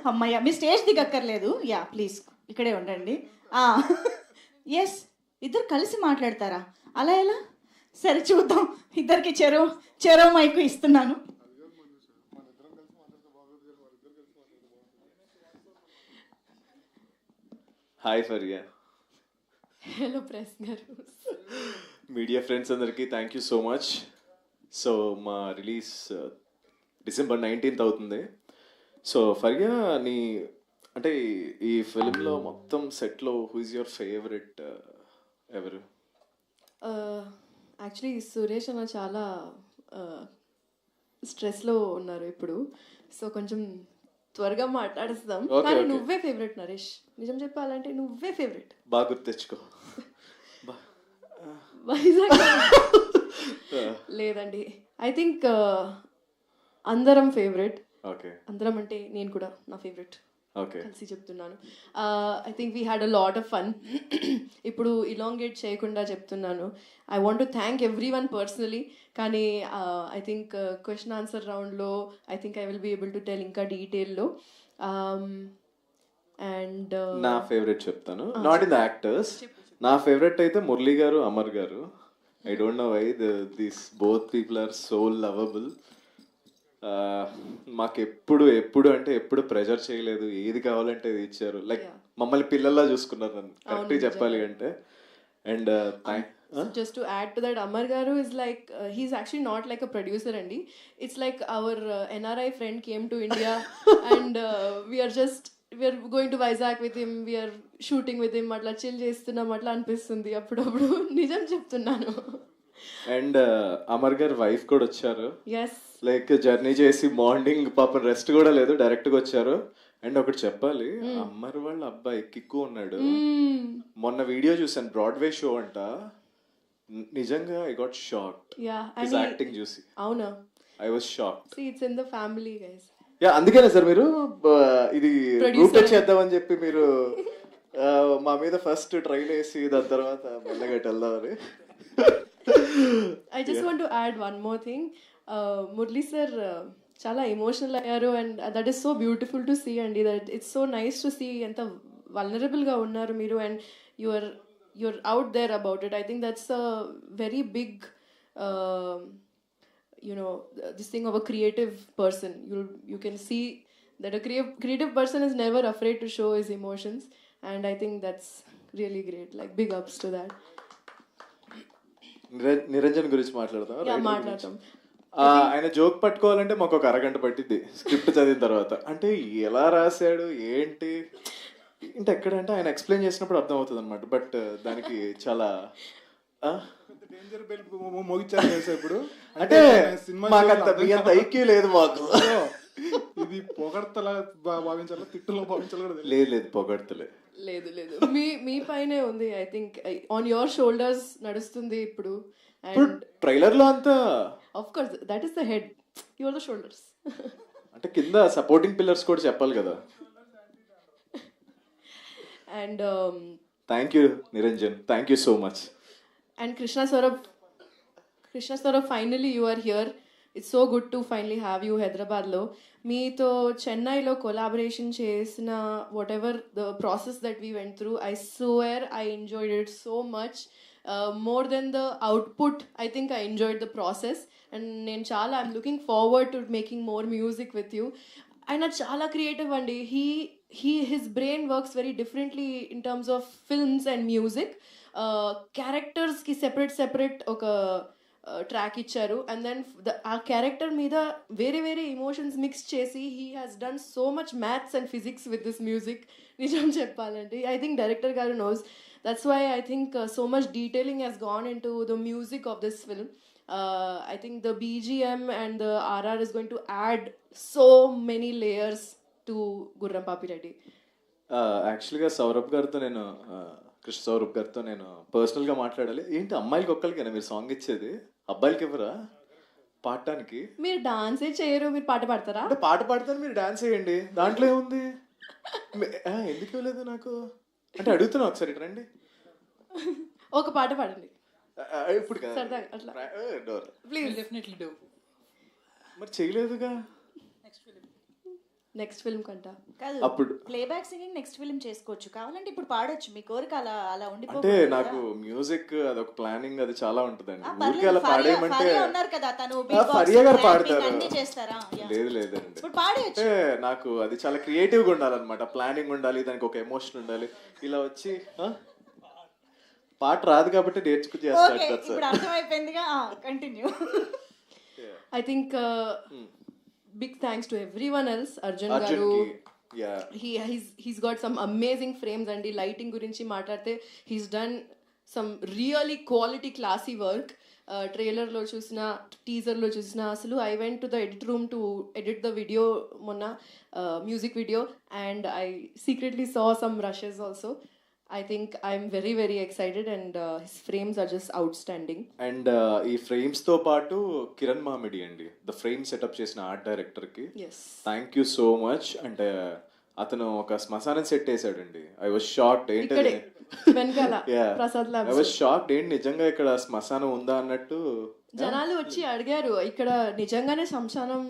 అమ్మయ్య, మీ stage దిగక్కర్లేదు. Yeah please ఇక్కడే ఉండండి. ఎస్, ఇద్దరు కలిసి మాట్లాడతారా? అలా ఎలా? సరే చూద్దాం. ఇద్దరికి చెరో మైకు ఇస్తున్నాను. హాయ్ ఫరియా. హలో ప్రెస్ గారు. మీడియా ఫ్రెండ్స్ అందరికీ thank you so much. So మా రిలీజ్ December 19th అవుతుంది. సో ఫరియా, నీ అంటే ఈ ఫిలింలో మొత్తం సెట్లో హూ ఇస్ యువర్ ఫేవరెట్ ఎవరు? యాక్చువల్లీ సురేష్ అన్న చాలా స్ట్రెస్లో ఉన్నారు ఇప్పుడు, సో కొంచెం త్వరగా మాట్లాడిస్తాం. కానీ నువ్వే ఫేవరెట్ నరేష్, నిజం చెప్పాలంటే నువ్వే ఫేవరెట్. బాగా గుర్తు తెచ్చుకో. వైజాగ్ లేదండి, ఐ థింక్ అందరం ఫేవరెట్. ఓకే, అందరం అంటే నేను కూడా నా ఫేవరెట్. ఓకే, కలిసి చెప్తున్నాను. I think we had a lot of fun. ఇప్పుడు ఇలాంగేట్ చేయకుండా చెప్తున్నాను, I want to thank everyone personally. కానీ ఐ థింక్ క్వశ్చన్ ఆన్సర్ రౌండ్లో I think I will be able to tell ఇంకా డీటెయిల్లో. అండ్ నా ఫేవరెట్ చెప్తాను, నాట్ ఇన్ ద యాక్టర్స్. నా ఫేవరెట్ అయితే Murali garu, Amar garu. I don't know why these both people are so lovable. మాకు ఎప్పుడు అంటే ఎప్పుడు ప్రెజర్ చేయలేదు, ఏది కావాలంటే అది ఇచ్చారు. లైక్ మమ్మల్ని పిల్లల్లా చూసుకున్నారు నన్ను, కరెక్ట్గా చెప్పాలి అంటే. And just to add to that, Amar Garu is like he's actually not like a producer andi, it's like our NRI friend came to India and we are going to Vizag with him, we are shooting with him, atla chill chestunnam atla అనిపిస్తుంది అప్పుడప్పుడు. నిజం చెప్తున్నాను. And Amar గారు wife కూడా వచ్చారు. Yes, like journey చేసి morning పాపం rest కూడా లేదు, డైరెక్ట్గా వచ్చారు. అండ్ ఒకటి చెప్పాలి, అమ్మర్ వాళ్ళ అబ్బాయి కిక్కు ఉన్నాడు. మొన్న వీడియో చూసాను, బ్రాడ్వే షో అంట. నిజంగా I got shocked his acting చూసి. అవునా? I was shocked. See, it's in the family, guys. Yeah, అందుకనే సార్ మీరు ఇది రూట్ చేద్దామని చెప్పి మీరు మా మీద ఫస్ట్ ట్రైల్ వేసి దాని తర్వాత మెల్లగా వెళ్దామని. I just want to add one more thing. Murli sir చాలా ఎమోషనల్ అయ్యారు, and that is so beautiful to see అండి. That it's so nice to see ఎంత వల్నరబుల్గా ఉన్నారు మీరు, and you're out there about it. I think that's a very big this thing of a creative person. You can see that a creative person is never afraid to show his emotions, and I think that's really great. Like big ups to that. Niranjan గురించి మాట్లాడతాం. మాట్లాడతాం. ఆయన joke పట్టుకోవాలంటే మాకు ఒక అరగంట పట్టింది script చదివిన తర్వాత. అంటే ఎలా రాశాడు ఏంటి అంటే ఎక్కడంటే ఆయన ఎక్స్ప్లెయిన్ చేసినప్పుడు అర్థం అవుతుంది అనమాట. బట్ దానికి చాలా ఇప్పుడు అంటే మాకంత ఐక్యూ లేదు మాకు. ఇది పొగడ్తలా భావించాలా, తిట్టులో భావించాలి కూడా లేదు, పొగడ్తలే లేదు, మీ పైనే ఉంది. I think on your shoulders నడుస్తుంది ఇప్పుడు. ట్రైలర్ లో అంతా of course that is the head, you are the shoulders. అంటే కింద సపోర్టింగ్ పిల్లర్స్ కూడా చెప్పాలి కదా. And thank you Niranjan, thank you so much. And Krishna Swaroop, finally you are here. It's so good to finally have you హైదరాబాద్లో. మీతో చెన్నైలో collaboration చేసిన whatever the process that we went through, I swear I enjoyed it so much. More than the output, I think I enjoyed the process. And నేను చాలా I'm looking forward to making more music with you. ఆయన చాలా creative అండి. his brain works very differently in terms of films and music. Characters ki separate oka track icharu, and then ఆ character మీద వేరే emotions mix చేసి he has done so much maths and physics with this music. నిజం చెప్పాలంటే I think director garu knows. That's why I think so much detailing has gone into the music of this film. I think the BGM and the RR is going to add so many layers to గుర్రం పాపిరెడ్డి. యాక్చువల్గా సౌరభ్ గారితో నేను కృష్ణ సౌరభ్ గారితో నేను పర్సనల్గా మాట్లాడాలి. ఏంటి అమ్మాయిలకి ఒక్కరికైనా మీరు సాంగ్ ఇచ్చేది, అబ్బాయిలకి ఎవరా పాడటానికి? మీరు డాన్సే చేయరు, మీరు పాట పాడతారా? అంటే పాట పాడతాను, మీరు డాన్స్ చేయండి, దాంట్లో ఏముంది? ఎందుకు ఇవ్వలేదు నాకు అంటే అడుగుతున్నా. ఒకసారి రండి, ఒక పాట పాడండి ఇప్పుడు ప్లీజ్. Definitely do. మరి చేయలేదుగా. నెక్స్ట్ ఫిల్మ్ కంటా. కాదు, అప్పుడు ప్లేబ్యాక్ సింగింగ్ నెక్స్ట్ ఫిల్మ్ చేసుకోవచ్చు, కావాలంటే ఇప్పుడు పాడొచ్చు, మీ కోరిక అలా అలా అంటే ఉండిపోతుంది నాకు మ్యూజిక్ అదొక ప్లానింగ్ అది చాలా ఉంటుందండి. ఊరికే పర్లేదు. అలా ఫరియా పాడేయమంటే ఉన్నారు కదా, తను ఫరియా గారు పాడతారు. అన్ని చేస్తారా? లేదు లేదండి, ఇప్పుడు పాడేయచ్చు. అంటే నాకు అది చాలా క్రియేటివ్ గా ఉండాలన్నమాట. ప్లానింగ్ ఉండాలి, దానికి ఒక ఎమోషన్ ఉండాలి. ఇలా వచ్చి పాట రాదు కాబట్టి నేర్చుకుని ఓకే, చేస్తాను ఇప్పుడు అర్థమైపోయిందిగా, continue. I think big thanks to everyone else. Arjun గారు, అర్జున్కి. Yeah he's got some amazing frames అండి. లైటింగ్ గురించి మాట్లాడితే he's done some really quality classy work. ట్రైలర్లో చూసిన, టీజర్లో చూసిన, అసలు I went to the edit room to edit the video మొన్న, music video, and I secretly saw some rushes also. I think I'm very very excited, and his frames are just outstanding. And ఈ frames తో పాటు కిరణ్ మామిడి అండి, the frame setup చేసిన art director కి Yes. Thank you so much. అంటే అతను ఒక శ్మశానం సెట్ వేసాడండి. I was shocked. ఇక్కడే ఏంటది? వెనకాల Prasad I labs. Was shocked. ఏంటి నిజంగా ఇక్కడ శ్మశానం ఉందా అన్నట్టు. జనాలు వచ్చి అడిగారు, ఇక్కడ నిజంగానే శ్మశానం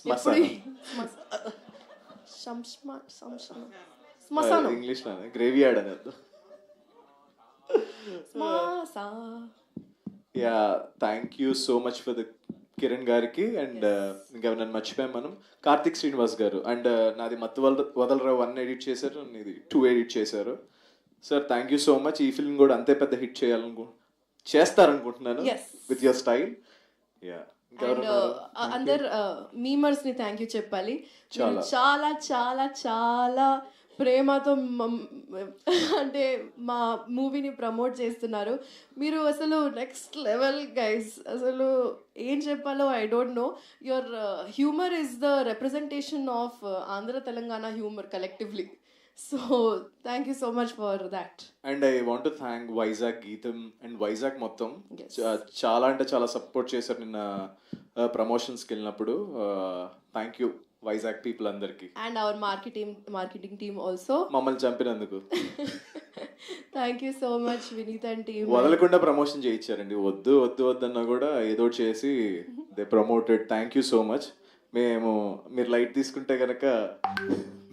శ్మశానం. శ్మశానం ఇంగ్లీష్ లోనే గ్రేవీ యార్డ్ అనేది. Yeah thank you so much for the Kiran గారికి. అండ్ ఇంకా నన్ను మర్చిపోయాం మనం, కార్తిక్ శ్రీనివాస్ గారు. అండ్ నాది మత్తు వదలరావు 1 ఎడిట్ చేశారు, ఇది 2 ఎడిట్ చేశారు. Sir thank you so much. ఈ ఫిల్మ్ కూడా అంతే పెద్ద హిట్ చేస్తారనుకుంటున్నాను విత్ యువర్ స్టైల్. యా అందరు మీమర్స్ ని థ్యాంక్ యూ చెప్పాలి. మీరు చాలా చాలా చాలా ప్రేమతో అంటే మా మూవీని ప్రమోట్ చేస్తున్నారు. మీరు అసలు నెక్స్ట్ లెవెల్ గైస్. అసలు ఏం చెప్పాలో I don't know. Your humour is the representation of Andhra Telangana humour collectively. So thank you so much for that. And I want to thank Vizag గీతం అండ్ వైజాగ్ మొత్తం. చాలా అంటే చాలా సపోర్ట్ చేశారు నిన్న ప్రమోషన్స్కి వెళ్ళినప్పుడు. థ్యాంక్ యూ వైజాగ్ పీపుల్ అందరికి. And our marketing team also, మమ్మల్ని చంపినందుకు thank you so much. Vineeth and team వదలకుండా ప్రమోషన్ చేయించారండి. వద్దు వద్దు వద్దన్నా కూడా ఏదో చేసి they promoted. Thank you so much. మీరు లైట్ తీసుకుంటే కనుక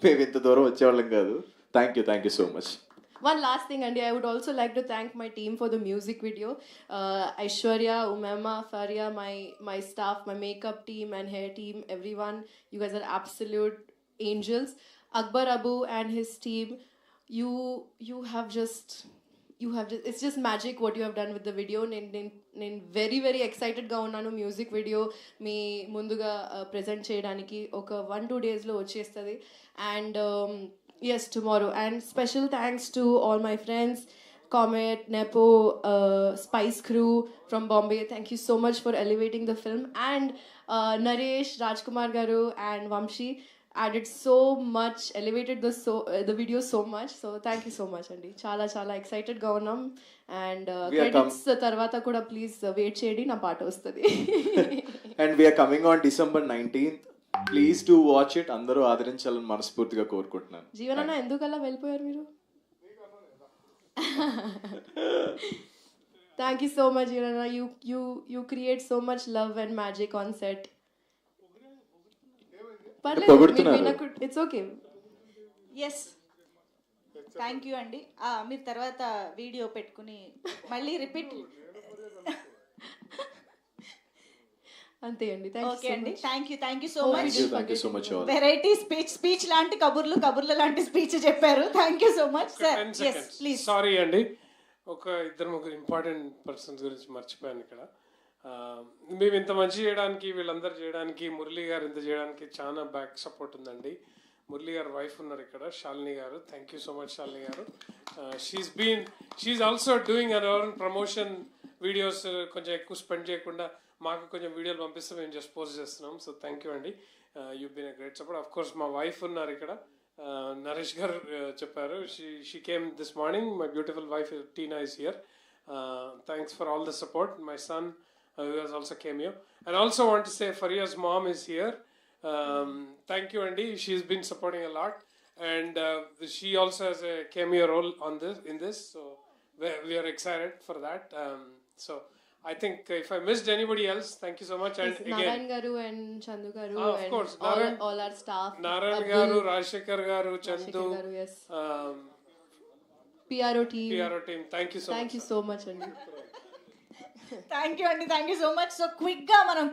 మేము ఇంత దూరం వచ్చేవాళ్ళం కాదు. Thank you so much. One last thing, Andy, I would also like to thank my team for the music video. Aishwarya, Umema, Faria, my staff, my makeup team and hair team, everyone. You guys are absolute angels. Akbar Abu and his team, you have just it's just magic what you have done with the video. నేను very very excited గా ఉన్నాను. Music video మీ ముందుగా present చేయడానికి ఒక 1-2 డేస్లో వచ్చేస్తుంది. And yes, tomorrow. And special thanks to all my friends, Comet, Nepo, Spice Crew from Bombay. Thank you so much for elevating the film. And Naresh, Rajkumar Garu and Vamshi added so much, elevated the video so much. So thank you so much, Andy. Chala chala excited ga unnam. And credits tarvata kuda please wait cheyandi, na paata vastadi. And we are coming on December 19th. Please to watch it. అందరూ ఆదరించాలని మనస్ఫూర్తిగా కోరుకుంటున్నాను. జీవనన్న ఎందుకలా వెళ్ళిపోయారు మీరు? Thank you so much జీవనన్న. You create so much love and magic on set. పర్లేదు, it's okay. Yes, thank you అండి. మీరు తర్వాత వీడియో పెట్టుకుని మళ్ళీ రిపీట్. అంతే అండి. ఓకే అండి, thank you so much. all. Variety speech లాంటి కబుర్ల లాంటి స్పీచ్ చెప్పారు. Thank you so much sir. Please. Sorry అండి, ఒక 2-3 ఇంపార్టెంట్ పర్సన్స్ గురించి మర్చిపోయాను ఇక్కడ. మేము ఇంత మంచి చేయడానికి, వీళ్ళందరూ చేయడానికి, మురళీ గారు ఇంత చేయడానికి చాలా బ్యాక్ సపోర్ట్ ఉందండి. మురళీ గారు వైఫ్ ఉన్నారు ఇక్కడ, శాలిని గారు. Thank you so much Shalini గారు. She also doing our own promotion videos. కొంచెం ఎక్కువ స్పెండ్ చేయకుండా మాకు కొంచెం వీడియోలు పంపిస్తే మేము జస్ట్ పోస్ట్ చేస్తున్నాం. సో థ్యాంక్ యూ అండి. You been a great support. Of course మా వైఫ్ ఉన్నారు ఇక్కడ, నరేష్ గారు చెప్పారు. She came this morning. My beautiful wife Tina is here. Thanks for all the support. My son who has also came here. And also want to say Faria's mom is here. Thank you Andy, she's been supporting a lot, and she also has a cameo role in this, so we are excited for that. So I think if I missed anybody else, thank you so much. And again, Narayan Garu and Chandu Garu of and course, Narayan- all our staff. Narayan Abdul, Garu, Rajshekhar Garu, Chandu, Rajshekhar Garu, yes. um, PRO team. PRO team, thank you so much. Thank you so much, Andy. Thank you అండి, thank you so much. So క్విక్గా మనం